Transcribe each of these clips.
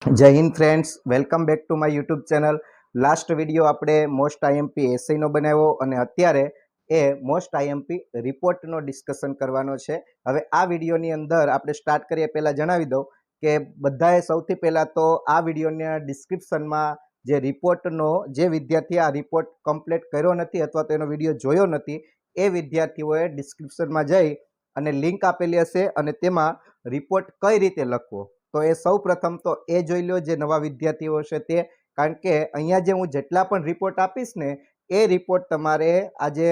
જય Hind friends, welcome back to my YouTube channel. Last video આપણે most IMP એસઆઈનો બનાવ્યો અને અત્યારે એ મોસ્ટ આઈએમપી રિપોર્ટનો ડિસ્કશન કરવાનો છે. હવે આ વિડીયોની અંદર આપણે સ્ટાર્ટ કરીએ પહેલાં જણાવી દઉં કે બધાએ સૌથી પહેલાં તો આ વિડીયોના ડિસ્ક્રિપ્શનમાં જે રિપોર્ટનો જે વિદ્યાર્થીએ આ રિપોર્ટ કમ્પ્લીટ કર્યો નથી અથવા તો એનો વિડીયો જોયો નથી એ વિદ્યાર્થીઓએ ડિસ્ક્રિપ્શનમાં જઈ અને લિંક આપેલી હશે અને તેમાં રિપોર્ટ કઈ રીતે લખવો તો એ સૌ પ્રથમ તો એ જોઈ લો જે નવા વિદ્યાર્થીઓ છે તે, કારણ કે અહીંયા જે હું જેટલા પણ રિપોર્ટ આપીશ ને એ રિપોર્ટ તમારે આજે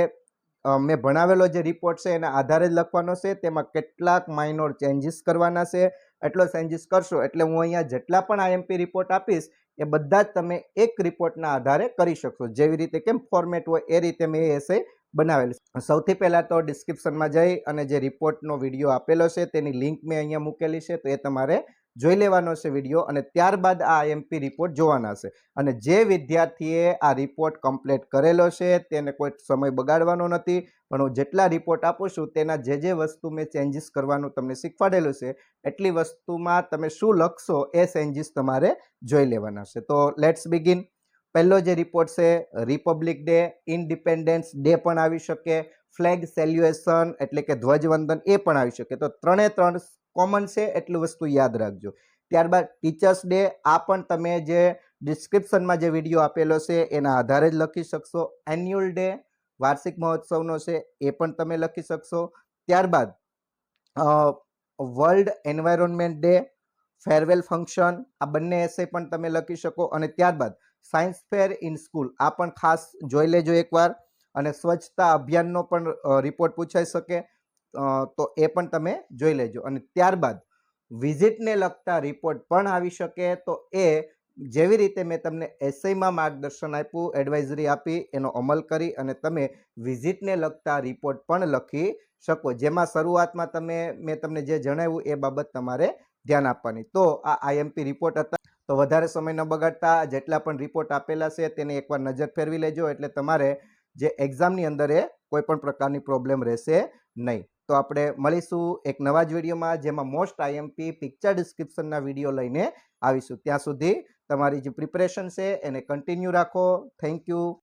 મેં ભણાવેલો જે રિપોર્ટ છે એના આધારે જ લખવાનો છે. તેમાં કેટલાક માઇનોર ચેન્જીસ કરવાના છે. એટલો ચેન્જીસ કરશો એટલે હું અહીંયા જેટલા પણ આઈએમપી રિપોર્ટ આપીશ એ બધા જ તમે એક રિપોર્ટના આધારે કરી શકશો. જેવી રીતે કેમ ફોર્મેટ હોય એ રીતે મેં એસે બનાવેલું. સૌથી પહેલાં તો ડિસ્ક્રિપ્શનમાં જઈ અને જે રિપોર્ટનો વિડીયો આપેલો છે તેની લિંક મેં અહીંયા મૂકેલી છે, તો એ તમારે જોઈ લેવાનો છે વિડીયો અને ત્યારબાદ આ આઈએમપી રિપોર્ટ જોવાના છે. અને જે વિદ્યાર્થીએ આ રિપોર્ટ કમ્પ્લીટ કરેલો છે તેને કોઈ સમય બગાડવાનો નથી, પણ હું જેટલા રિપોર્ટ આપું છું તેના જે વસ્તુ મેં ચેન્જીસ કરવાનું તમને શીખવાડેલું છે એટલી વસ્તુમાં તમે શું લખશો એ ચેન્જીસ તમારે જોઈ લેવાના છે. તો લેટ્સ બિગિન. પહેલો જે રિપોર્ટ છે રિપબ્લિક ડે, ઇન્ડિપેન્ડન્સ ડે પણ આવી શકે, ફ્લેગ સેલ્યુએશન એટલે કે ધ્વજવંદન એ પણ આવી શકે. તો ત્રણે ત્રણ કોમન છે એટલી વસ્તુ યાદ રાખજો. ત્યારબાદ ટીચર્સ ડે, આ પણ તમે જે ડિસ્ક્રિપ્શનમાં જે વિડીયો આપેલો છે એના આધારે જ લખી શકશો. એન્યુઅલ ડે, વાર્ષિક મહોત્સવનો છે એ પણ તમે લખી શકશો. ત્યારબાદ world environment day, farewell function, આ બંને એસે પણ તમે લખી શકો. અને ત્યારબાદ સાયન્સ ફેર ઇન સ્કૂલ, આ પણ ખાસ જોઈ લેજો એકવાર. અને સ્વચ્છતા અભિયાનનો પણ રિપોર્ટ પૂછાઈ શકે, તો એ પણ તમે જોઈ લેજો. અને ત્યારબાદ વિઝિટને લગતા રિપોર્ટ પણ આવી શકે, તો એ જેવી રીતે મેં તમને એસઆઈમાં માર્ગદર્શન આપ્યું, એડવાઇઝરી આપી, એનો અમલ કરી અને તમે વિઝિટને લગતા રિપોર્ટ પણ લખી શકો. જેમાં શરૂઆતમાં મેં તમને જે જણાવ્યું એ બાબત તમારે ધ્યાન આપવાની. તો આ આઈએમપી રિપોર્ટ હતા. તો વધારે સમય ન બગાડતા જેટલા પણ રિપોર્ટ આપેલા છે તેને એકવાર નજર ફેરવી લેજો, એટલે તમારે જે એક્ઝામની અંદર એ કોઈ પણ પ્રકારની પ્રોબ્લેમ રહેશે નહીં. તો આપણે મળીશું એક નવા જ વિડીયોમાં, જેમાં મોસ્ટ આઈએમપી પિક્ચર ડિસ્ક્રિપ્શનના વિડીયો લઈને આવીશું. ત્યાં સુધી તમારી જે પ્રિપરેશન છે એને કન્ટિન્યુ રાખો. Thank you.